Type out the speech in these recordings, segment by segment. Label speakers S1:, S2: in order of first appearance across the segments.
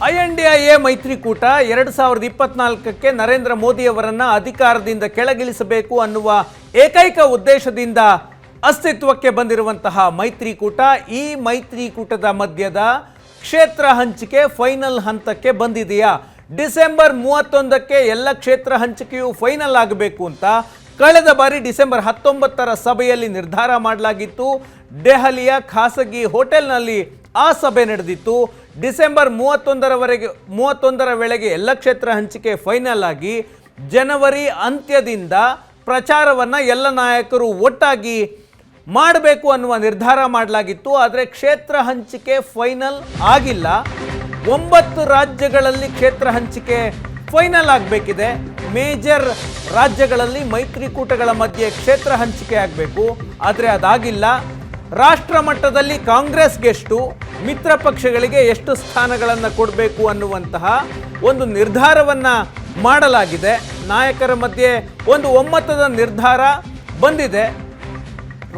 S1: INDIA ಮೈತ್ರಿಕೂಟ 2024ಕ್ಕೆ ನರೇಂದ್ರ ಮೋದಿಯವರನ್ನ ಅಧಿಕಾರದಿಂದ ಕೆಳಗಿಳಿಸಬೇಕು ಅನ್ನುವ ಏಕೈಕ ಉದ್ದೇಶದಿಂದ ಅಸ್ತಿತ್ವಕ್ಕೆ ಬಂದಿರುವಂತಹ ಮೈತ್ರಿಕೂಟ ಈ ಮೈತ್ರಿಕೂಟದ ಮಧ್ಯದ ಕ್ಷೇತ್ರ ಹಂಚಿಕೆ ಫೈನಲ್ ಹಂತಕ್ಕೆ ಬಂದಿದೆಯಾ? ಡಿಸೆಂಬರ್ 31ಕ್ಕೆ ಎಲ್ಲ ಕ್ಷೇತ್ರ ಹಂಚಿಕೆಯು ಫೈನಲ್ ಆಗಬೇಕು ಅಂತ ಕಳೆದ ಬಾರಿ ಡಿಸೆಂಬರ್ 19ರ ಸಭೆಯಲ್ಲಿ ನಿರ್ಧಾರ ಮಾಡಲಾಗಿತ್ತು. ದೆಹಲಿಯ ಖಾಸಗಿ ಹೋಟೆಲ್ನಲ್ಲಿ ಆ ಸಭೆ ನಡೆದಿತ್ತು. ಡಿಸೆಂಬರ್ 31ರ ವೇಳೆಗೆ ಎಲ್ಲ ಕ್ಷೇತ್ರ ಹಂಚಿಕೆ ಫೈನಲ್ ಆಗಿ ಜನವರಿ ಅಂತ್ಯದಿಂದ ಪ್ರಚಾರವನ್ನು ಎಲ್ಲ ನಾಯಕರು ಒಟ್ಟಾಗಿ ಮಾಡಬೇಕು ಅನ್ನುವ ನಿರ್ಧಾರ ಮಾಡಲಾಗಿತ್ತು. ಆದರೆ ಕ್ಷೇತ್ರ ಹಂಚಿಕೆ ಫೈನಲ್ ಆಗಿಲ್ಲ. 9 ರಾಜ್ಯಗಳಲ್ಲಿ ಕ್ಷೇತ್ರ ಹಂಚಿಕೆ ಫೈನಲ್ ಆಗಬೇಕಿದೆ. ಮೇಜರ್ ರಾಜ್ಯಗಳಲ್ಲಿ ಮೈತ್ರಿಕೂಟಗಳ ಮಧ್ಯೆ ಕ್ಷೇತ್ರ ಹಂಚಿಕೆ ಆಗಬೇಕು, ಆದರೆ ಅದಾಗಿಲ್ಲ. ರಾಷ್ಟ್ರ ಮಟ್ಟದಲ್ಲಿ ಕಾಂಗ್ರೆಸ್ಗೆ ಎಷ್ಟು, ಮಿತ್ರ ಪಕ್ಷಗಳಿಗೆ ಎಷ್ಟು ಸ್ಥಾನಗಳನ್ನು ಕೊಡಬೇಕು ಅನ್ನುವಂತಹ ಒಂದು ನಿರ್ಧಾರವನ್ನು ಮಾಡಲಾಗಿದೆ. ನಾಯಕರ ಮಧ್ಯೆ ಒಂದು ಒಮ್ಮತದ ನಿರ್ಧಾರ ಬಂದಿದೆ.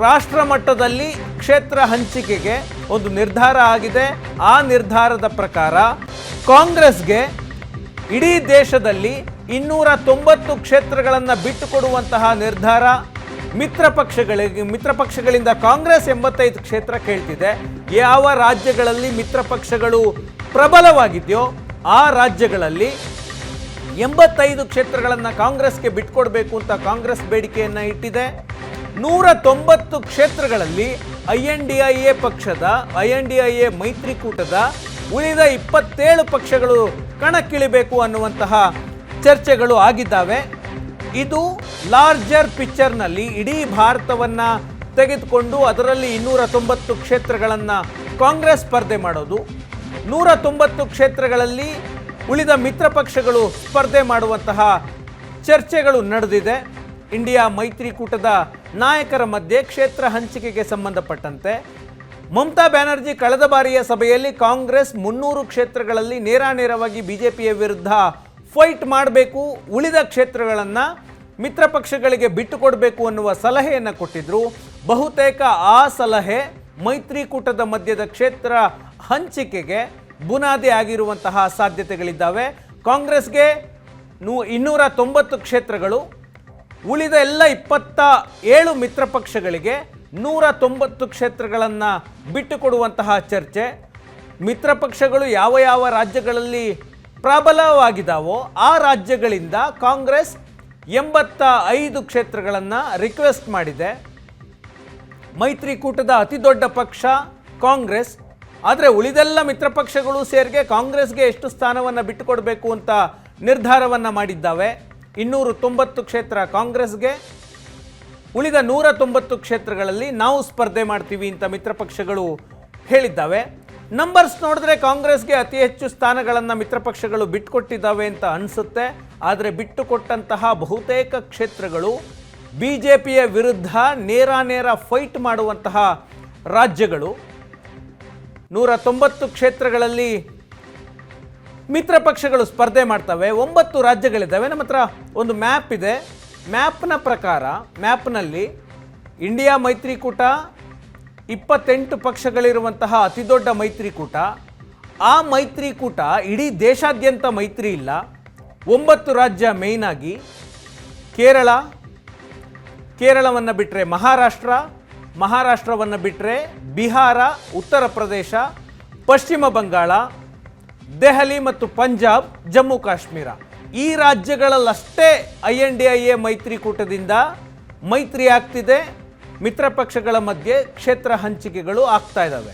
S1: ರಾಷ್ಟ್ರ ಮಟ್ಟದಲ್ಲಿ ಕ್ಷೇತ್ರ ಹಂಚಿಕೆಗೆ ಒಂದು ನಿರ್ಧಾರ ಆಗಿದೆ. ಆ ನಿರ್ಧಾರದ ಪ್ರಕಾರ ಕಾಂಗ್ರೆಸ್ಗೆ ಇಡೀ ದೇಶದಲ್ಲಿ 290 ಕ್ಷೇತ್ರಗಳನ್ನು ಬಿಟ್ಟುಕೊಡುವಂತಹ ನಿರ್ಧಾರ. ಮಿತ್ರ ಪಕ್ಷಗಳಿಂದ ಕಾಂಗ್ರೆಸ್ 85 ಕ್ಷೇತ್ರ ಕೇಳ್ತಿದೆ. ಯಾವ ರಾಜ್ಯಗಳಲ್ಲಿ ಮಿತ್ರ ಪಕ್ಷಗಳು ಪ್ರಬಲವಾಗಿದೆಯೋ ಆ ರಾಜ್ಯಗಳಲ್ಲಿ 85 ಕ್ಷೇತ್ರಗಳನ್ನು ಕಾಂಗ್ರೆಸ್ಗೆ ಬಿಟ್ಕೊಡ್ಬೇಕು ಅಂತ ಕಾಂಗ್ರೆಸ್ ಬೇಡಿಕೆಯನ್ನು ಇಟ್ಟಿದೆ. 190 ಕ್ಷೇತ್ರಗಳಲ್ಲಿ INDIA ಮೈತ್ರಿಕೂಟದ ಉಳಿದ 27 ಪಕ್ಷಗಳು ಕಣಕ್ಕಿಳಿಬೇಕು ಅನ್ನುವಂತಹ ಚರ್ಚೆಗಳು ಆಗಿದ್ದಾವೆ. ಇದು ಲಾರ್ಜರ್ ಪಿಕ್ಚರ್ನಲ್ಲಿ ಇಡೀ ಭಾರತವನ್ನು ತೆಗೆದುಕೊಂಡು ಅದರಲ್ಲಿ 290 ಕ್ಷೇತ್ರಗಳನ್ನು ಕಾಂಗ್ರೆಸ್ ಸ್ಪರ್ಧೆ ಮಾಡೋದು, 190 ಕ್ಷೇತ್ರಗಳಲ್ಲಿ ಉಳಿದ ಮಿತ್ರ ಪಕ್ಷಗಳು ಸ್ಪರ್ಧೆ ಮಾಡುವಂತಹ ಚರ್ಚೆಗಳು ನಡೆದಿದೆ. ಇಂಡಿಯಾ ಮೈತ್ರಿಕೂಟದ ನಾಯಕರ ಮಧ್ಯೆ ಕ್ಷೇತ್ರ ಹಂಚಿಕೆಗೆ ಸಂಬಂಧಪಟ್ಟಂತೆ ಮಮತಾ ಬ್ಯಾನರ್ಜಿ ಕಳೆದ ಬಾರಿಯ ಸಭೆಯಲ್ಲಿ ಕಾಂಗ್ರೆಸ್ 300 ಕ್ಷೇತ್ರಗಳಲ್ಲಿ ನೇರಾನೇರವಾಗಿ ಬಿಜೆಪಿಯ ವಿರುದ್ಧ ಫೈಟ್ ಮಾಡಬೇಕು, ಉಳಿದ ಕ್ಷೇತ್ರಗಳನ್ನು ಮಿತ್ರ ಪಕ್ಷಗಳಿಗೆ ಬಿಟ್ಟುಕೊಡಬೇಕು ಅನ್ನುವ ಸಲಹೆಯನ್ನು ಕೊಟ್ಟಿದ್ರು. ಬಹುತೇಕ ಆ ಸಲಹೆ ಮೈತ್ರಿಕೂಟದ ಮಧ್ಯದ ಕ್ಷೇತ್ರ ಹಂಚಿಕೆಗೆ ಬುನಾದಿ ಆಗಿರುವಂತಹ ಸಾಧ್ಯತೆಗಳಿದ್ದಾವೆ. ಕಾಂಗ್ರೆಸ್ಗೆ 290 ಕ್ಷೇತ್ರಗಳು, ಉಳಿದ ಎಲ್ಲ 27 ಮಿತ್ರ ಪಕ್ಷಗಳಿಗೆ 190 ಕ್ಷೇತ್ರಗಳನ್ನು ಬಿಟ್ಟುಕೊಡುವಂತಹ ಚರ್ಚೆ. ಮಿತ್ರ ಪಕ್ಷಗಳು ಯಾವ ಯಾವ ರಾಜ್ಯಗಳಲ್ಲಿ ಪ್ರಬಲವಾಗಿದ್ದಾವೋ ಆ ರಾಜ್ಯಗಳಿಂದ ಕಾಂಗ್ರೆಸ್ 85 ಕ್ಷೇತ್ರಗಳನ್ನು ರಿಕ್ವೆಸ್ಟ್ ಮಾಡಿದೆ. ಮೈತ್ರಿಕೂಟದ ಅತಿ ದೊಡ್ಡ ಪಕ್ಷ ಕಾಂಗ್ರೆಸ್. ಆದರೆ ಉಳಿದೆಲ್ಲ ಮಿತ್ರ ಪಕ್ಷಗಳು ಸೇರಿಗೆ ಕಾಂಗ್ರೆಸ್ಗೆ ಎಷ್ಟು ಸ್ಥಾನವನ್ನು ಬಿಟ್ಟುಕೊಡಬೇಕು ಅಂತ ನಿರ್ಧಾರವನ್ನು ಮಾಡಿದ್ದಾವೆ. 290 ಕ್ಷೇತ್ರ ಕಾಂಗ್ರೆಸ್ಗೆ, ಉಳಿದ 190 ಕ್ಷೇತ್ರಗಳಲ್ಲಿ ನಾವು ಸ್ಪರ್ಧೆ ಮಾಡ್ತೀವಿ ಅಂತ ಮಿತ್ರ ಪಕ್ಷಗಳು ಹೇಳಿದ್ದಾವೆ. ನಂಬರ್ಸ್ ನೋಡಿದ್ರೆ ಕಾಂಗ್ರೆಸ್ಗೆ ಅತಿ ಹೆಚ್ಚು ಸ್ಥಾನಗಳನ್ನು ಮಿತ್ರ ಪಕ್ಷಗಳು ಬಿಟ್ಟುಕೊಟ್ಟಿದ್ದಾವೆ ಅಂತ ಅನಿಸುತ್ತೆ. ಆದರೆ ಬಿಟ್ಟುಕೊಟ್ಟಂತಹ ಬಹುತೇಕ ಕ್ಷೇತ್ರಗಳು ಬಿಜೆಪಿಯ ವಿರುದ್ಧ ನೇರಾನೇರ ಫೈಟ್ ಮಾಡುವಂತಹ ರಾಜ್ಯಗಳು. 190 ಕ್ಷೇತ್ರಗಳಲ್ಲಿ ಮಿತ್ರ ಪಕ್ಷಗಳು ಸ್ಪರ್ಧೆ ಮಾಡ್ತವೆ. 9 ರಾಜ್ಯಗಳಿದ್ದಾವೆ. ನಮ್ಮ ಹತ್ರ ಒಂದು ಮ್ಯಾಪ್ ಇದೆ. ಮ್ಯಾಪ್ನ ಪ್ರಕಾರ ಮ್ಯಾಪ್ನಲ್ಲಿ ಇಂಡಿಯಾ ಮೈತ್ರಿಕೂಟ 28 ಪಕ್ಷಗಳಿರುವಂತಹ ಅತಿ ದೊಡ್ಡ ಮೈತ್ರಿಕೂಟ. ಆ ಮೈತ್ರಿಕೂಟ ಇಡೀ ದೇಶಾದ್ಯಂತ ಮೈತ್ರಿ ಇಲ್ಲ. 9 ರಾಜ್ಯ ಮೇಯ್ನ್ ಆಗಿ ಕೇರಳವನ್ನು ಬಿಟ್ಟರೆ ಮಹಾರಾಷ್ಟ್ರವನ್ನು ಬಿಟ್ಟರೆ ಬಿಹಾರ, ಉತ್ತರ ಪ್ರದೇಶ, ಪಶ್ಚಿಮ ಬಂಗಾಳ, ದೆಹಲಿ ಮತ್ತು ಪಂಜಾಬ್, ಜಮ್ಮು ಕಾಶ್ಮೀರ ಈ ರಾಜ್ಯಗಳಲ್ಲಷ್ಟೇ INDIA ಮೈತ್ರಿಕೂಟದಿಂದ ಮೈತ್ರಿ ಆಗ್ತಿದೆ. ಮಿತ್ರ ಪಕ್ಷಗಳ ಮಧ್ಯೆ ಕ್ಷೇತ್ರ ಹಂಚಿಕೆಗಳು ಆಗ್ತಾ ಇದ್ದಾವೆ.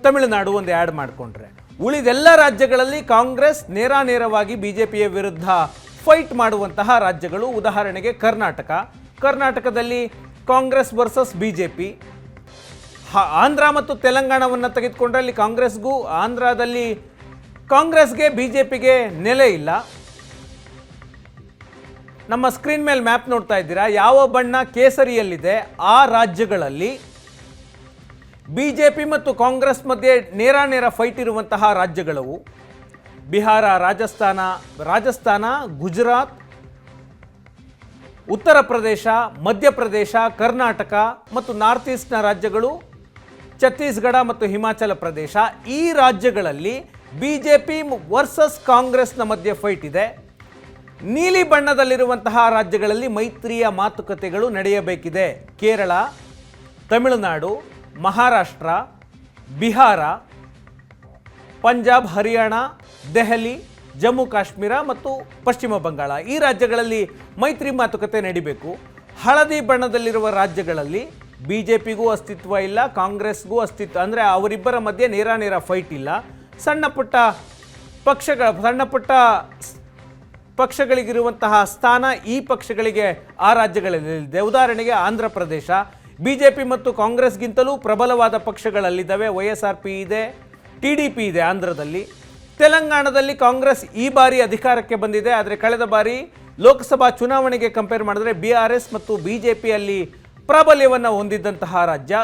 S1: ತಮಿಳುನಾಡು ಒಂದು ಆ್ಯಡ್ ಮಾಡಿಕೊಂಡ್ರೆ ಉಳಿದೆಲ್ಲ ರಾಜ್ಯಗಳಲ್ಲಿ ಕಾಂಗ್ರೆಸ್ ನೇರಾನೇರವಾಗಿ ಬಿಜೆಪಿಯ ವಿರುದ್ಧ ಫೈಟ್ ಮಾಡುವಂತಹ ರಾಜ್ಯಗಳು. ಉದಾಹರಣೆಗೆ ಕರ್ನಾಟಕದಲ್ಲಿ ಕಾಂಗ್ರೆಸ್ ವರ್ಸಸ್ ಬಿಜೆಪಿ. ಆಂಧ್ರ ಮತ್ತು ತೆಲಂಗಾಣವನ್ನು ತೆಗೆದುಕೊಂಡ್ರೆ ಅಲ್ಲಿ ಆಂಧ್ರದಲ್ಲಿ ಕಾಂಗ್ರೆಸ್ಗೆ ಬಿಜೆಪಿಗೆ ನೆಲೆ ಇಲ್ಲ. ನಮ್ಮ ಸ್ಕ್ರೀನ್ ಮೇಲೆ ಮ್ಯಾಪ್ ನೋಡ್ತಾ ಇದ್ದೀರಾ. ಯಾವ ಬಣ್ಣ ಕೇಸರಿಯಲ್ಲಿದೆ ಆ ರಾಜ್ಯಗಳಲ್ಲಿ ಬಿಜೆಪಿ ಮತ್ತು ಕಾಂಗ್ರೆಸ್ ಮಧ್ಯೆ ನೇರಾನೇರ ಫೈಟ್ ಇರುವಂತಹ ರಾಜ್ಯಗಳು ಬಿಹಾರ, ರಾಜಸ್ಥಾನ, ಗುಜರಾತ್, ಉತ್ತರ ಪ್ರದೇಶ, ಮಧ್ಯಪ್ರದೇಶ, ಕರ್ನಾಟಕ ಮತ್ತು ನಾರ್ತ್ ಈಸ್ಟ್ನ ರಾಜ್ಯಗಳು, ಛತ್ತೀಸ್ಗಢ ಮತ್ತು ಹಿಮಾಚಲ ಪ್ರದೇಶ. ಈ ರಾಜ್ಯಗಳಲ್ಲಿ ಬಿಜೆಪಿ ವರ್ಸಸ್ ಕಾಂಗ್ರೆಸ್ನ ಮಧ್ಯೆ ಫೈಟ್ ಇದೆ. ನೀಲಿ ಬಣ್ಣದಲ್ಲಿರುವಂತಹ ರಾಜ್ಯಗಳಲ್ಲಿ ಮೈತ್ರಿಯ ಮಾತುಕತೆಗಳು ನಡೆಯಬೇಕಿದೆ. ಕೇರಳ, ತಮಿಳುನಾಡು, ಮಹಾರಾಷ್ಟ್ರ, ಬಿಹಾರ, ಪಂಜಾಬ್, ಹರಿಯಾಣ, ದೆಹಲಿ, ಜಮ್ಮು ಕಾಶ್ಮೀರ ಮತ್ತು ಪಶ್ಚಿಮ ಬಂಗಾಳ ಈ ರಾಜ್ಯಗಳಲ್ಲಿ ಮೈತ್ರಿ ಮಾತುಕತೆ ನಡೀಬೇಕು. ಹಳದಿ ಬಣ್ಣದಲ್ಲಿರುವ ರಾಜ್ಯಗಳಲ್ಲಿ ಬಿಜೆಪಿಗೂ ಅಸ್ತಿತ್ವ ಇಲ್ಲ, ಕಾಂಗ್ರೆಸ್ಗೂ ಅಸ್ತಿತ್ವ, ಅಂದರೆ ಅವರಿಬ್ಬರ ಮಧ್ಯೆ ನೇರ ಫೈಟ್ ಇಲ್ಲ. ಸಣ್ಣ ಪುಟ್ಟ ಪಕ್ಷಗಳಿಗಿರುವಂತಹ ಸ್ಥಾನ ಈ ಪಕ್ಷಗಳಿಗೆ ಆ ರಾಜ್ಯಗಳಲ್ಲಿದೆ. ಉದಾಹರಣೆಗೆ ಆಂಧ್ರ ಪ್ರದೇಶ ಬಿಜೆಪಿ ಮತ್ತು ಕಾಂಗ್ರೆಸ್ಗಿಂತಲೂ ಪ್ರಬಲವಾದ ಪಕ್ಷಗಳಲ್ಲಿದ್ದಾವೆ. YSRP ಇದೆ, TDP ಇದೆ ಆಂಧ್ರದಲ್ಲಿ. ತೆಲಂಗಾಣದಲ್ಲಿ ಕಾಂಗ್ರೆಸ್ ಈ ಬಾರಿ ಅಧಿಕಾರಕ್ಕೆ ಬಂದಿದೆ, ಆದರೆ ಕಳೆದ ಬಾರಿ ಲೋಕಸಭಾ ಚುನಾವಣೆಗೆ ಕಂಪೇರ್ ಮಾಡಿದ್ರೆ BRS ಮತ್ತು BJP ಅಲ್ಲಿ ಪ್ರಾಬಲ್ಯವನ್ನು ಹೊಂದಿದ್ದಂತಹ ರಾಜ್ಯ.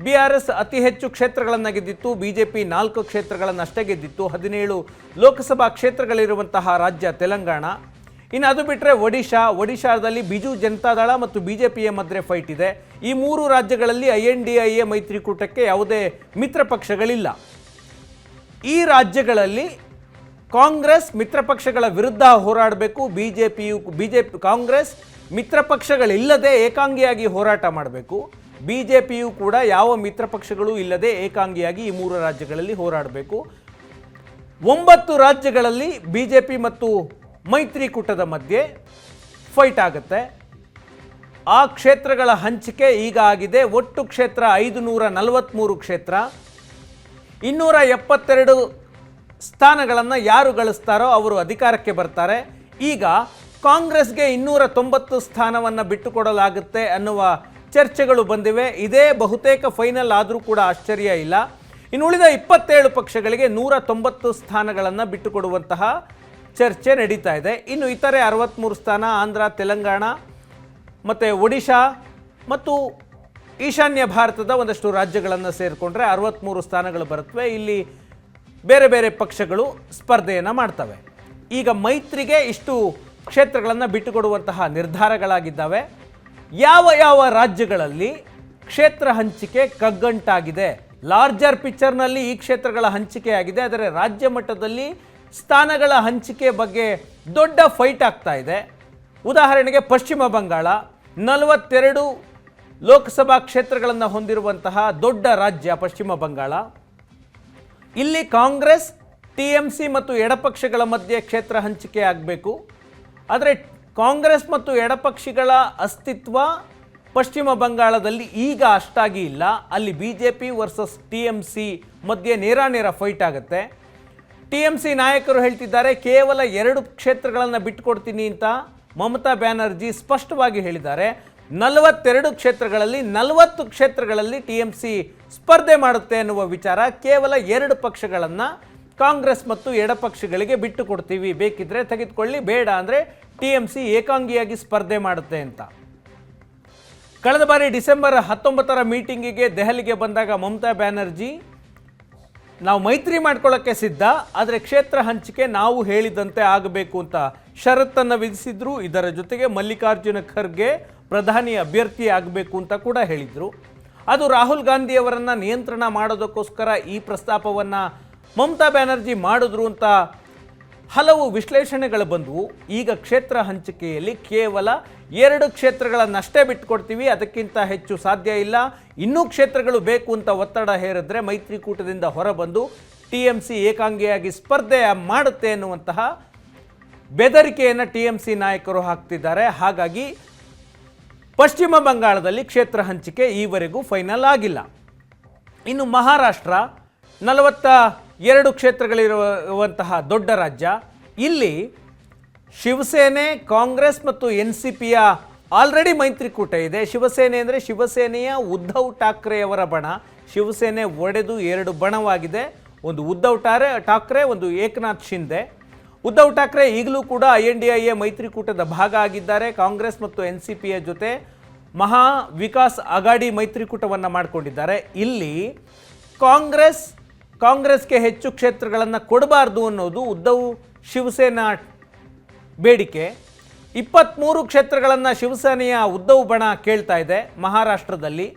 S1: BRS ಅತಿ ಹೆಚ್ಚು ಕ್ಷೇತ್ರಗಳನ್ನು ಗೆದ್ದಿತ್ತು, BJP 4 ಕ್ಷೇತ್ರಗಳನ್ನಷ್ಟೇ ಗೆದ್ದಿತ್ತು. 17 ಲೋಕಸಭಾ ಕ್ಷೇತ್ರಗಳಿರುವಂತಹ ರಾಜ್ಯ ತೆಲಂಗಾಣ. ಇನ್ನು ಅದು ಬಿಟ್ಟರೆ ಒಡಿಶಾದಲ್ಲಿ ಬಿಜು ಜನತಾದಳ ಮತ್ತು BJPಯ ಮಧ್ಯೆ ಫೈಟ್ ಇದೆ. ಈ 3 ರಾಜ್ಯಗಳಲ್ಲಿ INDIA ಮೈತ್ರಿಕೂಟಕ್ಕೆ ಯಾವುದೇ ಮಿತ್ರ ಪಕ್ಷಗಳಿಲ್ಲ. ಈ ರಾಜ್ಯಗಳಲ್ಲಿ ಕಾಂಗ್ರೆಸ್ ಮಿತ್ರ ಪಕ್ಷಗಳ ವಿರುದ್ಧ ಹೋರಾಡಬೇಕು. ಕಾಂಗ್ರೆಸ್ ಮಿತ್ರ ಪಕ್ಷಗಳಿಲ್ಲದೆ ಏಕಾಂಗಿಯಾಗಿ ಹೋರಾಟ ಮಾಡಬೇಕು. BJPಯು ಕೂಡ ಯಾವ ಮಿತ್ರ ಪಕ್ಷಗಳು ಇಲ್ಲದೆ ಏಕಾಂಗಿಯಾಗಿ ಈ 3 ರಾಜ್ಯಗಳಲ್ಲಿ ಹೋರಾಡಬೇಕು. 9 ರಾಜ್ಯಗಳಲ್ಲಿ BJP ಮತ್ತು ಮೈತ್ರಿಕೂಟದ ಮಧ್ಯೆ ಫೈಟ್ ಆಗುತ್ತೆ. ಆ ಕ್ಷೇತ್ರಗಳ ಹಂಚಿಕೆ ಈಗ ಆಗಿದೆ. ಒಟ್ಟು ಕ್ಷೇತ್ರ 543 ಕ್ಷೇತ್ರ. 272 ಸ್ಥಾನಗಳನ್ನು ಯಾರು ಗಳಿಸ್ತಾರೋ ಅವರು ಅಧಿಕಾರಕ್ಕೆ ಬರ್ತಾರೆ. ಈಗ ಕಾಂಗ್ರೆಸ್ಗೆ 290 ಸ್ಥಾನವನ್ನು ಬಿಟ್ಟುಕೊಡಲಾಗುತ್ತೆ ಅನ್ನುವ ಚರ್ಚೆಗಳು ಬಂದಿವೆ. ಇದೇ ಬಹುತೇಕ ಫೈನಲ್ ಆದರೂ ಕೂಡ ಆಶ್ಚರ್ಯ ಇಲ್ಲ. ಇನ್ನು ಉಳಿದ 27 ಪಕ್ಷಗಳಿಗೆ 190 ಸ್ಥಾನಗಳನ್ನು ಬಿಟ್ಟುಕೊಡುವಂತಹ ಚರ್ಚೆ ನಡೀತಾ ಇದೆ. ಇನ್ನು ಇತರೆ 63 ಸ್ಥಾನ ಆಂಧ್ರ, ತೆಲಂಗಾಣ ಮತ್ತು ಒಡಿಶಾ ಮತ್ತು ಈಶಾನ್ಯ ಭಾರತದ ಒಂದಷ್ಟು ರಾಜ್ಯಗಳನ್ನು ಸೇರಿಕೊಂಡ್ರೆ 63 ಸ್ಥಾನಗಳು ಬರುತ್ತವೆ. ಇಲ್ಲಿ ಬೇರೆ ಬೇರೆ ಪಕ್ಷಗಳು ಸ್ಪರ್ಧೆಯನ್ನು ಮಾಡ್ತವೆ. ಈಗ ಮೈತ್ರಿಗೆ ಇಷ್ಟು ಕ್ಷೇತ್ರಗಳನ್ನು ಬಿಟ್ಟುಕೊಡುವಂತಹ ನಿರ್ಧಾರಗಳಾಗಿದ್ದಾವೆ. ಯಾವ ರಾಜ್ಯಗಳಲ್ಲಿ ಕ್ಷೇತ್ರ ಹಂಚಿಕೆ ಕಗ್ಗಂಟಾಗಿದೆ, ಲಾರ್ಜರ್ ಪಿಕ್ಚರ್ನಲ್ಲಿ ಈ ಕ್ಷೇತ್ರಗಳ ಹಂಚಿಕೆ ಆಗಿದೆ, ಆದರೆ ರಾಜ್ಯ ಮಟ್ಟದಲ್ಲಿ ಸ್ಥಾನಗಳ ಹಂಚಿಕೆ ಬಗ್ಗೆ ದೊಡ್ಡ ಫೈಟ್ ಆಗ್ತಾ ಇದೆ. ಉದಾಹರಣೆಗೆ ಪಶ್ಚಿಮ ಬಂಗಾಳ 42 ಲೋಕಸಭಾ ಕ್ಷೇತ್ರಗಳನ್ನು ಹೊಂದಿರುವಂತಹ ದೊಡ್ಡ ರಾಜ್ಯ ಪಶ್ಚಿಮ ಬಂಗಾಳ. ಇಲ್ಲಿ ಕಾಂಗ್ರೆಸ್, TMC ಮತ್ತು ಎಡಪಕ್ಷಗಳ ಮಧ್ಯೆ ಕ್ಷೇತ್ರ ಹಂಚಿಕೆ ಆಗಬೇಕು. ಆದರೆ ಕಾಂಗ್ರೆಸ್ ಮತ್ತು ಎಡಪಕ್ಷಿಗಳ ಅಸ್ತಿತ್ವ ಪಶ್ಚಿಮ ಬಂಗಾಳದಲ್ಲಿ ಈಗ ಅಷ್ಟಾಗಿ ಇಲ್ಲ. ಅಲ್ಲಿ BJP ವರ್ಸಸ್ TMC ಮಧ್ಯೆ ನೇರ ಫೈಟ್ ಆಗುತ್ತೆ. TMC ನಾಯಕರು ಹೇಳ್ತಿದ್ದಾರೆ ಕೇವಲ 2 ಕ್ಷೇತ್ರಗಳನ್ನು ಬಿಟ್ಟುಕೊಡ್ತೀನಿ ಅಂತ. ಮಮತಾ ಬ್ಯಾನರ್ಜಿ ಸ್ಪಷ್ಟವಾಗಿ ಹೇಳಿದ್ದಾರೆ 42 ಕ್ಷೇತ್ರಗಳಲ್ಲಿ 40 ಕ್ಷೇತ್ರಗಳಲ್ಲಿ TMC ಸ್ಪರ್ಧೆ ಮಾಡುತ್ತೆ ಅನ್ನುವ ವಿಚಾರ. ಕೇವಲ 2 ಪಕ್ಷಗಳನ್ನು ಕಾಂಗ್ರೆಸ್ ಮತ್ತು ಎಡಪಕ್ಷಗಳಿಗೆ ಬಿಟ್ಟು ಕೊಡ್ತೀವಿ, ಬೇಕಿದ್ರೆ ತೆಗೆದುಕೊಳ್ಳಿ, ಬೇಡ ಅಂದರೆ TMC ಏಕಾಂಗಿಯಾಗಿ ಸ್ಪರ್ಧೆ ಮಾಡುತ್ತೆ ಅಂತ. ಕಳೆದ ಬಾರಿ ಡಿಸೆಂಬರ್ 19ರ ಮೀಟಿಂಗಿಗೆ ದೆಹಲಿಗೆ ಬಂದಾಗ ಮಮತಾ ಬ್ಯಾನರ್ಜಿ ನಾವು ಮೈತ್ರಿ ಮಾಡ್ಕೊಳ್ಳೋಕ್ಕೆ ಸಿದ್ಧ, ಆದರೆ ಕ್ಷೇತ್ರ ಹಂಚಿಕೆ ನಾವು ಹೇಳಿದಂತೆ ಆಗಬೇಕು ಅಂತ ಷರತ್ತನ್ನು ವಿಧಿಸಿದ್ರು. ಇದರ ಜೊತೆಗೆ ಮಲ್ಲಿಕಾರ್ಜುನ ಖರ್ಗೆ ಪ್ರಧಾನಿ ಅಭ್ಯರ್ಥಿ ಆಗಬೇಕು ಅಂತ ಕೂಡ ಹೇಳಿದರು. ಅದು ರಾಹುಲ್ ಗಾಂಧಿಯವರನ್ನು ನಿಯಂತ್ರಣ ಮಾಡೋದಕ್ಕೋಸ್ಕರ ಈ ಪ್ರಸ್ತಾಪವನ್ನು ಮಮತಾ ಬ್ಯಾನರ್ಜಿ ಮಾಡಿದ್ರು ಅಂತ ಹಲವು ವಿಶ್ಲೇಷಣೆಗಳು ಬಂದವು. ಈಗ ಕ್ಷೇತ್ರ ಹಂಚಿಕೆಯಲ್ಲಿ ಕೇವಲ 2 ಕ್ಷೇತ್ರಗಳನ್ನಷ್ಟೇ ಬಿಟ್ಟುಕೊಡ್ತೀವಿ, ಅದಕ್ಕಿಂತ ಹೆಚ್ಚು ಸಾಧ್ಯ ಇಲ್ಲ, ಇನ್ನೂ ಕ್ಷೇತ್ರಗಳು ಬೇಕು ಅಂತ ಒತ್ತಡ ಹೇರಿದ್ರೆ ಮೈತ್ರಿಕೂಟದಿಂದ ಹೊರಬಂದು TMC ಏಕಾಂಗಿಯಾಗಿ ಸ್ಪರ್ಧೆ ಮಾಡುತ್ತೆ ಎನ್ನುವಂತಹ ಬೆದರಿಕೆಯನ್ನು TMC ನಾಯಕರು ಹಾಕ್ತಿದ್ದಾರೆ. ಹಾಗಾಗಿ ಪಶ್ಚಿಮ ಬಂಗಾಳದಲ್ಲಿ ಕ್ಷೇತ್ರ ಹಂಚಿಕೆ ಈವರೆಗೂ ಫೈನಲ್ ಆಗಿಲ್ಲ. ಇನ್ನು ಮಹಾರಾಷ್ಟ್ರ 42 ಕ್ಷೇತ್ರಗಳಿರುವಂತಹ ದೊಡ್ಡ ರಾಜ್ಯ. ಇಲ್ಲಿ ಶಿವಸೇನೆ, ಕಾಂಗ್ರೆಸ್ ಮತ್ತು NCPಯ ಆಲ್ರೆಡಿ ಮೈತ್ರಿಕೂಟ ಇದೆ. ಶಿವಸೇನೆ ಅಂದರೆ ಶಿವಸೇನೆಯ ಉದ್ಧವ್ ಠಾಕ್ರೆಯವರ ಬಣ. ಶಿವಸೇನೆ ಒಡೆದು 2 ಬಣವಾಗಿದೆ, ಒಂದು ಉದ್ಧವ್ ಠಾಕ್ರೆ, ಒಂದು ಏಕನಾಥ್ ಶಿಂದೆ. ಉದ್ಧವ್ ಠಾಕ್ರೆ ಈಗಲೂ ಕೂಡ INDIA ಮೈತ್ರಿಕೂಟದ ಭಾಗ ಆಗಿದ್ದಾರೆ. ಕಾಂಗ್ರೆಸ್ ಮತ್ತು NCPಯ ಜೊತೆ ಮಹಾ ವಿಕಾಸ್ ಅಗಾಡಿ ಮೈತ್ರಿಕೂಟವನ್ನು ಮಾಡಿಕೊಂಡಿದ್ದಾರೆ. ಇಲ್ಲಿ ಕಾಂಗ್ರೆಸ್ಗೆ ಹೆಚ್ಚು ಕ್ಷೇತ್ರಗಳನ್ನು ಕೊಡಬಾರ್ದು ಅನ್ನೋದು ಉದ್ಧವ್ ಶಿವಸೇನಾ ಬೇಡಿಕೆ. 23 ಕ್ಷೇತ್ರಗಳನ್ನು ಶಿವಸೇನೆಯ ಉದ್ಧವ್ ಬಣ ಕೇಳ್ತಾ ಇದೆ ಮಹಾರಾಷ್ಟ್ರದಲ್ಲಿ.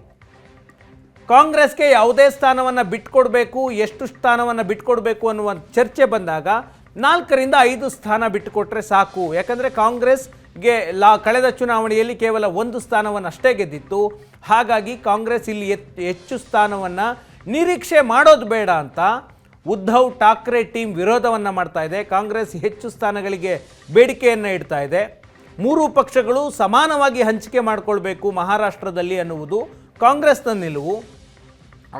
S1: ಕಾಂಗ್ರೆಸ್ಗೆ ಯಾವುದೇ ಸ್ಥಾನವನ್ನು ಬಿಟ್ಕೊಡ್ಬೇಕು, ಎಷ್ಟು ಸ್ಥಾನವನ್ನು ಬಿಟ್ಕೊಡ್ಬೇಕು ಅನ್ನುವ ಚರ್ಚೆ ಬಂದಾಗ 4ರಿಂದ 5 ಸ್ಥಾನ ಬಿಟ್ಟುಕೊಟ್ರೆ ಸಾಕು. ಯಾಕಂದರೆ ಕಾಂಗ್ರೆಸ್ಗೆ ಕಳೆದ ಚುನಾವಣೆಯಲ್ಲಿ ಕೇವಲ 1 ಸ್ಥಾನವನ್ನು ಅಷ್ಟೇ ಗೆದ್ದಿತ್ತು. ಹಾಗಾಗಿ ಕಾಂಗ್ರೆಸ್ ಇಲ್ಲಿ ಹೆಚ್ಚು ಸ್ಥಾನವನ್ನು ನಿರೀಕ್ಷೆ ಮಾಡೋದು ಬೇಡ ಅಂತ ಉದ್ಧವ್ ಠಾಕ್ರೆ ಟೀಮ್ ವಿರೋಧವನ್ನು ಮಾಡ್ತಾ ಇದೆ. ಕಾಂಗ್ರೆಸ್ ಹೆಚ್ಚು ಸ್ಥಾನಗಳಿಗೆ ಬೇಡಿಕೆಯನ್ನು ಇಡ್ತಾ ಇದೆ. 3 ಪಕ್ಷಗಳು ಸಮಾನವಾಗಿ ಹಂಚಿಕೆ ಮಾಡಿಕೊಳ್ಬೇಕು ಮಹಾರಾಷ್ಟ್ರದಲ್ಲಿ ಅನ್ನುವುದು ಕಾಂಗ್ರೆಸ್ನ ನಿಲುವು.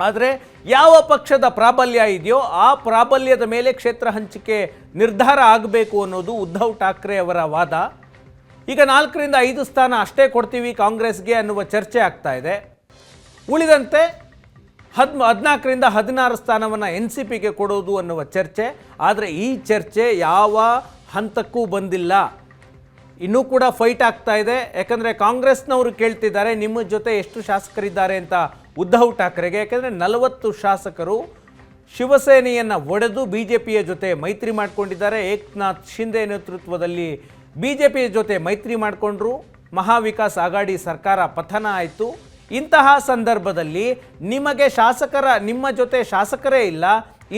S1: ಆದರೆ ಯಾವ ಪಕ್ಷದ ಪ್ರಾಬಲ್ಯ ಇದೆಯೋ ಆ ಪ್ರಾಬಲ್ಯದ ಮೇಲೆ ಕ್ಷೇತ್ರ ಹಂಚಿಕೆ ನಿರ್ಧಾರ ಆಗಬೇಕು ಅನ್ನೋದು ಉದ್ಧವ್ ಠಾಕ್ರೆ ಅವರ ವಾದ. ಈಗ 4ರಿಂದ 5 ಸ್ಥಾನ ಅಷ್ಟೇ ಕೊಡ್ತೀವಿ ಕಾಂಗ್ರೆಸ್ಗೆ ಅನ್ನುವ ಚರ್ಚೆ ಆಗ್ತಾ ಇದೆ. ಉಳಿದಂತೆ 14ರಿಂದ 16 ಸ್ಥಾನವನ್ನು NCPಗೆ ಕೊಡೋದು ಅನ್ನುವ ಚರ್ಚೆ. ಆದರೆ ಈ ಚರ್ಚೆ ಯಾವ ಹಂತಕ್ಕೂ ಬಂದಿಲ್ಲ. ಇನ್ನೂ ಕೂಡ ಫೈಟ್ ಆಗ್ತಾ ಇದೆ. ಯಾಕಂದರೆ ಕಾಂಗ್ರೆಸ್ನವರು ಕೇಳ್ತಿದ್ದಾರೆ ನಿಮ್ಮ ಜೊತೆ ಎಷ್ಟು ಶಾಸಕರಿದ್ದಾರೆ ಅಂತ ಉದ್ಧವ್ ಠಾಕ್ರೆಗೆ. ಯಾಕಂದರೆ 40 ಶಾಸಕರು ಶಿವಸೇನೆಯನ್ನು ಒಡೆದು BJPಯ ಜೊತೆ ಮೈತ್ರಿ ಮಾಡಿಕೊಂಡಿದ್ದಾರೆ. ಏಕನಾಥ್ ಶಿಂದೆ ನೇತೃತ್ವದಲ್ಲಿ BJPಯ ಜೊತೆ ಮೈತ್ರಿ ಮಾಡಿಕೊಂಡ್ರು. ಮಹಾವಿಕಾಸ್ ಆಘಾಡಿ ಸರ್ಕಾರ ಪತನ ಆಯಿತು. ಇಂತಹ ಸಂದರ್ಭದಲ್ಲಿ ನಿಮ್ಮ ಜೊತೆ ಶಾಸಕರೇ ಇಲ್ಲ.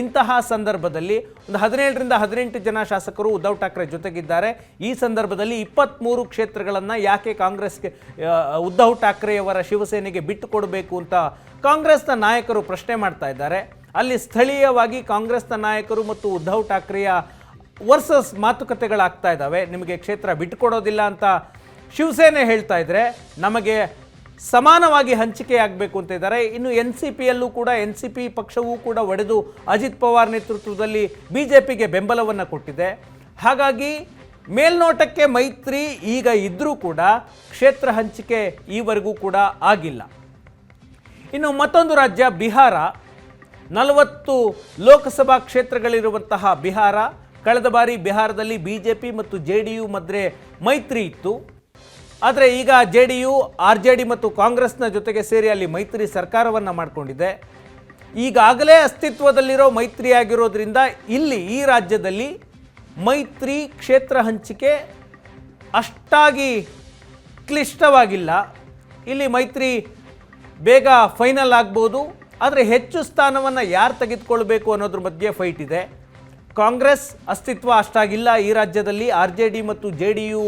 S1: ಇಂತಹ ಸಂದರ್ಭದಲ್ಲಿ ಒಂದು 17ರಿಂದ 18 ಜನ ಶಾಸಕರು ಉದ್ಧವ್ ಠಾಕ್ರೆ ಜೊತೆಗಿದ್ದಾರೆ. ಈ ಸಂದರ್ಭದಲ್ಲಿ 23 ಕ್ಷೇತ್ರಗಳನ್ನು ಯಾಕೆ ಕಾಂಗ್ರೆಸ್ಗೆ ಉದ್ಧವ್ ಠಾಕ್ರೆಯವರ ಶಿವಸೇನೆಗೆ ಬಿಟ್ಟು ಕೊಡಬೇಕು ಅಂತ ಕಾಂಗ್ರೆಸ್ನ ನಾಯಕರು ಪ್ರಶ್ನೆ ಮಾಡ್ತಾ ಇದ್ದಾರೆ. ಅಲ್ಲಿ ಸ್ಥಳೀಯವಾಗಿ ಕಾಂಗ್ರೆಸ್ನ ನಾಯಕರು ಮತ್ತು ಉದ್ಧವ್ ಠಾಕ್ರೆಯ ವರ್ಸಸ್ ಮಾತುಕತೆಗಳಾಗ್ತಾ ಇದ್ದಾವೆ. ನಿಮಗೆ ಕ್ಷೇತ್ರ ಬಿಟ್ಟುಕೊಡೋದಿಲ್ಲ ಅಂತ ಶಿವಸೇನೆ ಹೇಳ್ತಾ ಇದ್ರೆ ನಮಗೆ ಸಮಾನವಾಗಿ ಹಂಚಿಕೆ ಆಗಬೇಕು ಅಂತ ಇದ್ದಾರೆ. ಇನ್ನು NCPಯಲ್ಲೂ ಕೂಡ NCP ಪಕ್ಷವೂ ಕೂಡ ಒಡೆದು ಅಜಿತ್ ಪವಾರ್ ನೇತೃತ್ವದಲ್ಲಿ BJPಗೆ ಬೆಂಬಲವನ್ನು ಕೊಟ್ಟಿದೆ. ಹಾಗಾಗಿ ಮೇಲ್ನೋಟಕ್ಕೆ ಮೈತ್ರಿ ಈಗ ಇದ್ದರೂ ಕೂಡ ಕ್ಷೇತ್ರ ಹಂಚಿಕೆ ಈವರೆಗೂ ಕೂಡ ಆಗಿಲ್ಲ. ಇನ್ನು ಮತ್ತೊಂದು ರಾಜ್ಯ ಬಿಹಾರ. 40 ಲೋಕಸಭಾ ಕ್ಷೇತ್ರಗಳಿರುವಂತಹ ಬಿಹಾರ. ಕಳೆದ ಬಾರಿ ಬಿಹಾರದಲ್ಲಿ BJP ಮತ್ತು JDU ಮಧ್ಯೆ ಮೈತ್ರಿ ಇತ್ತು. ಆದರೆ ಈಗ JDU RJD ಮತ್ತು ಕಾಂಗ್ರೆಸ್ನ ಜೊತೆಗೆ ಸೇರಿ ಅಲ್ಲಿ ಮೈತ್ರಿ ಸರ್ಕಾರವನ್ನು ಮಾಡಿಕೊಂಡಿದೆ. ಈಗಾಗಲೇ ಅಸ್ತಿತ್ವದಲ್ಲಿರೋ ಮೈತ್ರಿ ಆಗಿರೋದ್ರಿಂದ ಇಲ್ಲಿ ಈ ರಾಜ್ಯದಲ್ಲಿ ಮೈತ್ರಿ ಕ್ಷೇತ್ರ ಹಂಚಿಕೆ ಅಷ್ಟಾಗಿ ಕ್ಲಿಷ್ಟವಾಗಿಲ್ಲ. ಇಲ್ಲಿ ಮೈತ್ರಿ ಬೇಗ ಫೈನಲ್ ಆಗ್ಬೋದು. ಆದರೆ ಹೆಚ್ಚು ಸ್ಥಾನವನ್ನು ಯಾರು ತೆಗೆದುಕೊಳ್ಬೇಕು ಅನ್ನೋದ್ರ ಮಧ್ಯೆ ಫೈಟ್ ಇದೆ. ಕಾಂಗ್ರೆಸ್ ಅಸ್ತಿತ್ವ ಅಷ್ಟಾಗಿಲ್ಲ ಈ ರಾಜ್ಯದಲ್ಲಿ. RJD ಮತ್ತು JDU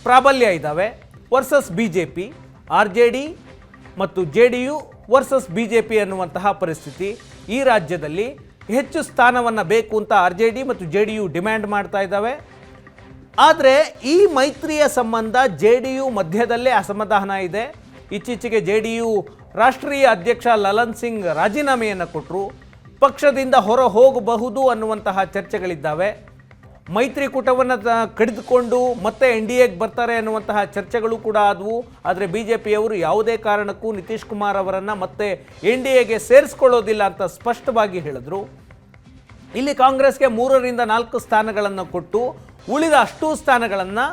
S1: ಪ್ರಾಬಲ್ಯ ಇದ್ದಾವೆ ವರ್ಸಸ್ BJP. RJD ಮತ್ತು JDU ವರ್ಸಸ್ BJP ಅನ್ನುವಂತಹ ಪರಿಸ್ಥಿತಿ. ಈ ರಾಜ್ಯದಲ್ಲಿ ಹೆಚ್ಚು ಸ್ಥಾನವನ್ನು ಬೇಕು ಅಂತ RJD ಮತ್ತು JDU ಡಿಮ್ಯಾಂಡ್ ಮಾಡ್ತಾ ಇದ್ದಾವೆ. ಆದರೆ ಈ ಮೈತ್ರಿಯ ಸಂಬಂಧ JDU ಮಧ್ಯದಲ್ಲೇ ಅಸಮಾಧಾನ ಇದೆ. ಇತ್ತೀಚೆಗೆ JDU ರಾಷ್ಟ್ರೀಯ ಅಧ್ಯಕ್ಷ ಲಲನ್ ಸಿಂಗ್ ರಾಜೀನಾಮೆಯನ್ನು ಕೊಟ್ಟರು. ಪಕ್ಷದಿಂದ ಹೊರ ಹೋಗಬಹುದು ಅನ್ನುವಂತಹ ಚರ್ಚೆಗಳಿದ್ದಾವೆ. ಮೈತ್ರಿಕೂಟವನ್ನು ಕಡಿದುಕೊಂಡು ಮತ್ತೆ NDAಗೆ ಬರ್ತಾರೆ ಅನ್ನುವಂತಹ ಚರ್ಚೆಗಳು ಕೂಡ ಆದವು. ಆದರೆ BJPಯವರು ಯಾವುದೇ ಕಾರಣಕ್ಕೂ ನಿತೀಶ್ ಕುಮಾರ್ ಅವರನ್ನು ಮತ್ತೆ NDAಗೆ ಸೇರಿಸ್ಕೊಳ್ಳೋದಿಲ್ಲ ಅಂತ ಸ್ಪಷ್ಟವಾಗಿ ಹೇಳಿದ್ರು. ಇಲ್ಲಿ ಕಾಂಗ್ರೆಸ್ಗೆ 3ರಿಂದ 4 ಸ್ಥಾನಗಳನ್ನು ಕೊಟ್ಟು ಉಳಿದ ಅಷ್ಟೂ ಸ್ಥಾನಗಳನ್ನು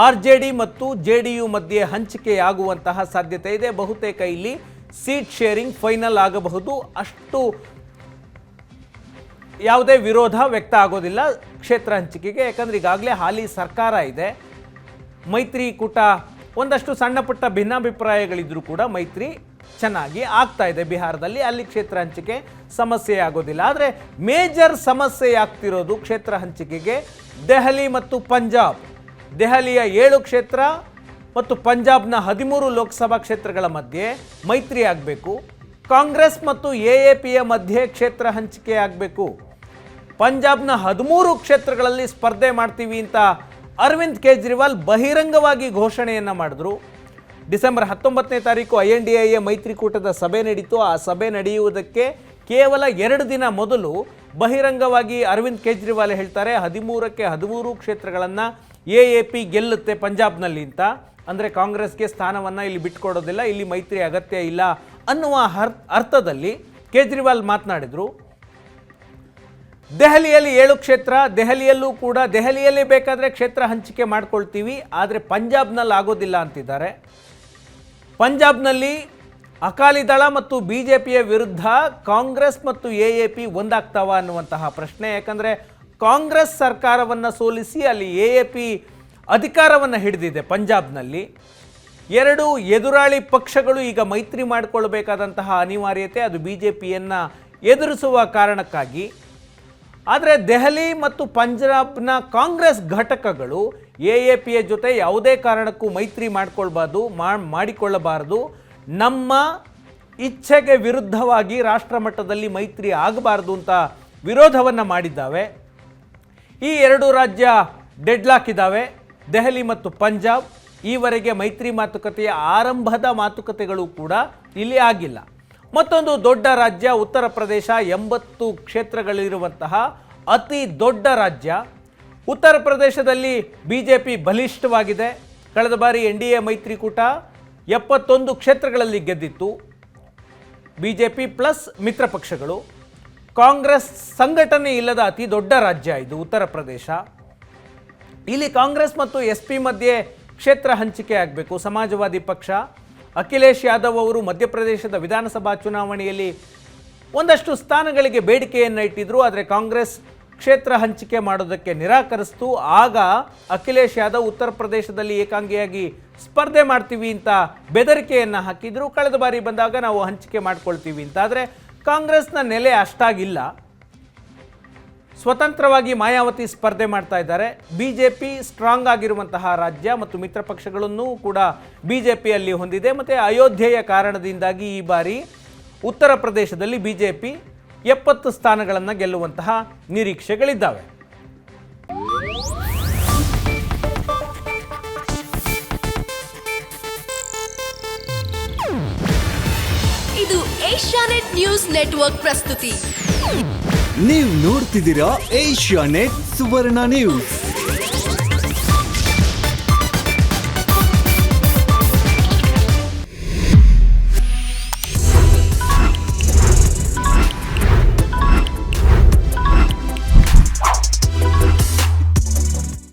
S1: RJD ಮತ್ತು JDU ಮಧ್ಯೆ ಹಂಚಿಕೆಯಾಗುವಂತಹ ಸಾಧ್ಯತೆ ಇದೆ. ಬಹುತೇಕ ಇಲ್ಲಿ ಸೀಟ್ ಶೇರಿಂಗ್ ಫೈನಲ್ ಆಗಬಹುದು. ಅಷ್ಟು ಯಾವುದೇ ವಿರೋಧ ವ್ಯಕ್ತ ಆಗೋದಿಲ್ಲ ಕ್ಷೇತ್ರ ಹಂಚಿಕೆಗೆ. ಯಾಕಂದರೆ ಈಗಾಗಲೇ ಹಾಲಿ ಸರ್ಕಾರ ಇದೆ. ಮೈತ್ರಿಕೂಟ ಒಂದಷ್ಟು ಸಣ್ಣ ಪುಟ್ಟ ಭಿನ್ನಾಭಿಪ್ರಾಯಗಳಿದ್ರೂ ಕೂಡ ಮೈತ್ರಿ ಚೆನ್ನಾಗಿ ಆಗ್ತಾ ಇದೆ ಬಿಹಾರದಲ್ಲಿ. ಅಲ್ಲಿ ಕ್ಷೇತ್ರ ಹಂಚಿಕೆ ಸಮಸ್ಯೆ ಆಗೋದಿಲ್ಲ. ಆದರೆ ಮೇಜರ್ ಸಮಸ್ಯೆ ಆಗ್ತಿರೋದು ಕ್ಷೇತ್ರ ಹಂಚಿಕೆಗೆ ದೆಹಲಿ ಮತ್ತು ಪಂಜಾಬ್. ದೆಹಲಿಯ 7 ಕ್ಷೇತ್ರ ಮತ್ತು ಪಂಜಾಬ್ನ 13 ಲೋಕಸಭಾ ಕ್ಷೇತ್ರಗಳ ಮಧ್ಯೆ ಮೈತ್ರಿ ಆಗಬೇಕು. ಕಾಂಗ್ರೆಸ್ ಮತ್ತು AAPಯ ಮಧ್ಯೆ ಕ್ಷೇತ್ರ ಹಂಚಿಕೆ ಆಗಬೇಕು. ಪಂಜಾಬ್ನ 13 ಕ್ಷೇತ್ರಗಳಲ್ಲಿ ಸ್ಪರ್ಧೆ ಮಾಡ್ತೀವಿ ಅಂತ ಅರವಿಂದ್ ಕೇಜ್ರಿವಾಲ್ ಬಹಿರಂಗವಾಗಿ ಘೋಷಣೆಯನ್ನು ಮಾಡಿದ್ರು. ಡಿಸೆಂಬರ್ 19ನೇ ತಾರೀಕು INDA ಮೈತ್ರಿಕೂಟದ ಸಭೆ ನಡೀತು. ಆ ಸಭೆ ನಡೆಯುವುದಕ್ಕೆ ಕೇವಲ 2 ದಿನ ಮೊದಲು ಬಹಿರಂಗವಾಗಿ ಅರವಿಂದ್ ಕೇಜ್ರಿವಾಲ್ ಹೇಳ್ತಾರೆ 13ಕ್ಕೆ 13 ಕ್ಷೇತ್ರಗಳನ್ನು AAP ಗೆಲ್ಲುತ್ತೆ ಪಂಜಾಬ್ನಲ್ಲಿ ಅಂತ. ಅಂದರೆ ಕಾಂಗ್ರೆಸ್ಗೆ ಸ್ಥಾನವನ್ನು ಇಲ್ಲಿ ಬಿಟ್ಕೊಡೋದಿಲ್ಲ, ಇಲ್ಲಿ ಮೈತ್ರಿ ಅಗತ್ಯ ಇಲ್ಲ ಅನ್ನುವ ಅರ್ಥದಲ್ಲಿ ಕೇಜ್ರಿವಾಲ್ ಮಾತನಾಡಿದರು. ದೆಹಲಿಯಲ್ಲಿ 7 ಕ್ಷೇತ್ರ, ದೆಹಲಿಯಲ್ಲಿ ಬೇಕಾದರೆ ಕ್ಷೇತ್ರ ಹಂಚಿಕೆ ಮಾಡ್ಕೊಳ್ತೀವಿ, ಆದರೆ ಪಂಜಾಬ್ನಲ್ಲಿ ಆಗೋದಿಲ್ಲ ಅಂತಿದ್ದಾರೆ. ಪಂಜಾಬ್ನಲ್ಲಿ ಅಕಾಲಿ ದಳ ಮತ್ತು BJPಯ ವಿರುದ್ಧ ಕಾಂಗ್ರೆಸ್ ಮತ್ತು AAP ಒಂದಾಗ್ತಾವ ಅನ್ನುವಂತಹ ಪ್ರಶ್ನೆ. ಯಾಕಂದರೆ ಕಾಂಗ್ರೆಸ್ ಸರ್ಕಾರವನ್ನು ಸೋಲಿಸಿ ಅಲ್ಲಿ AAP ಅಧಿಕಾರವನ್ನು ಹಿಡಿದಿದೆ ಪಂಜಾಬ್ನಲ್ಲಿ. ಎರಡು ಎದುರಾಳಿ ಪಕ್ಷಗಳು ಈಗ ಮೈತ್ರಿ ಮಾಡಿಕೊಳ್ಬೇಕಾದಂತಹ ಅನಿವಾರ್ಯತೆ ಅದು BJPಯನ್ನು ಎದುರಿಸುವ ಕಾರಣಕ್ಕಾಗಿ. ಆದರೆ ದೆಹಲಿ ಮತ್ತು ಪಂಜಾಬ್ನ ಕಾಂಗ್ರೆಸ್ ಘಟಕಗಳು AAPಯ ಜೊತೆ ಯಾವುದೇ ಕಾರಣಕ್ಕೂ ಮೈತ್ರಿ ಮಾಡಿಕೊಳ್ಳಬಾರದು, ನಮ್ಮ ಇಚ್ಛೆಗೆ ವಿರುದ್ಧವಾಗಿ ರಾಷ್ಟ್ರ ಮಟ್ಟದಲ್ಲಿ ಮೈತ್ರಿ ಆಗಬಾರ್ದು ಅಂತ ವಿರೋಧವನ್ನು ಮಾಡಿದ್ದಾವೆ. ಈ ಎರಡು ರಾಜ್ಯ ಡೆಡ್ಲಾಕ್ ಇದ್ದಾವೆ, ದೆಹಲಿ ಮತ್ತು ಪಂಜಾಬ್. ಈವರೆಗೆ ಮೈತ್ರಿ ಮಾತುಕತೆಯ ಆರಂಭದ ಮಾತುಕತೆಗಳು ಕೂಡ ಇಲ್ಲಿ ಆಗಿಲ್ಲ. ಮತ್ತೊಂದು ದೊಡ್ಡ ರಾಜ್ಯ ಉತ್ತರ ಪ್ರದೇಶ, 80 ಕ್ಷೇತ್ರಗಳಿರುವಂತಹ ಅತಿ ದೊಡ್ಡ ರಾಜ್ಯ. ಉತ್ತರ ಪ್ರದೇಶದಲ್ಲಿ BJP ಬಲಿಷ್ಠವಾಗಿದೆ. ಕಳೆದ ಬಾರಿ NDA ಮೈತ್ರಿಕೂಟ 71 ಕ್ಷೇತ್ರಗಳಲ್ಲಿ ಗೆದ್ದಿತ್ತು. BJP ಪ್ಲಸ್ ಮಿತ್ರ ಪಕ್ಷಗಳು. ಕಾಂಗ್ರೆಸ್ ಸಂಘಟನೆ ಇಲ್ಲದ ಅತಿ ದೊಡ್ಡ ರಾಜ್ಯ ಇದು ಉತ್ತರ ಪ್ರದೇಶ. ಇಲ್ಲಿ ಕಾಂಗ್ರೆಸ್ ಮತ್ತು SP ಮಧ್ಯೆ ಕ್ಷೇತ್ರ ಹಂಚಿಕೆ ಆಗಬೇಕು. ಸಮಾಜವಾದಿ ಪಕ್ಷ ಅಖಿಲೇಶ್ ಯಾದವ್ ಅವರು ಮಧ್ಯಪ್ರದೇಶದ ವಿಧಾನಸಭಾ ಚುನಾವಣೆಯಲ್ಲಿ ಒಂದಷ್ಟು ಸ್ಥಾನಗಳಿಗೆ ಬೇಡಿಕೆಯನ್ನು ಇಟ್ಟಿದ್ರು. ಆದರೆ ಕಾಂಗ್ರೆಸ್ ಕ್ಷೇತ್ರ ಹಂಚಿಕೆ ಮಾಡೋದಕ್ಕೆ ನಿರಾಕರಿಸಿತು. ಆಗ ಅಖಿಲೇಶ್ ಯಾದವ್ ಉತ್ತರ ಪ್ರದೇಶದಲ್ಲಿ ಏಕಾಂಗಿಯಾಗಿ ಸ್ಪರ್ಧೆ ಮಾಡ್ತೀವಿ ಅಂತ ಬೆದರಿಕೆಯನ್ನು ಹಾಕಿದ್ರು. ಕಳೆದ ಬಾರಿ ಬಂದಾಗ ನಾವು ಹಂಚಿಕೆ ಮಾಡ್ಕೊಳ್ತೀವಿ ಅಂತ. ಆದರೆ ಕಾಂಗ್ರೆಸ್ನ ನೆಲೆ ಅಷ್ಟಾಗಿಲ್ಲ. ಸ್ವತಂತ್ರವಾಗಿ ಮಾಯಾವತಿ ಸ್ಪರ್ಧೆ ಮಾಡ್ತಾ ಇದ್ದಾರೆ. BJP ಸ್ಟ್ರಾಂಗ್ ಆಗಿರುವಂತಹ ರಾಜ್ಯ ಮತ್ತು ಮಿತ್ರ ಪಕ್ಷಗಳನ್ನು ಕೂಡ BJPಯಲ್ಲಿ ಹೊಂದಿದೆ. ಮತ್ತು ಅಯೋಧ್ಯೆಯ ಕಾರಣದಿಂದಾಗಿ ಈ ಬಾರಿ ಉತ್ತರ ಪ್ರದೇಶದಲ್ಲಿ BJP 70 ಸ್ಥಾನಗಳನ್ನು ಗೆಲ್ಲುವಂತಹ ನಿರೀಕ್ಷೆಗಳಿದ್ದಾವೆ.
S2: ಇದು ಏಷ್ಯಾನೆಟ್ ನ್ಯೂಸ್ ನೆಟ್ವರ್ಕ್ ಪ್ರಸ್ತುತಿ.
S3: ನೀವು ನೋಡ್ತಿದ್ದೀರಾ ಏಷ್ಯಾನೆಟ್ ಸುವರ್ಣ ನ್ಯೂಸ್.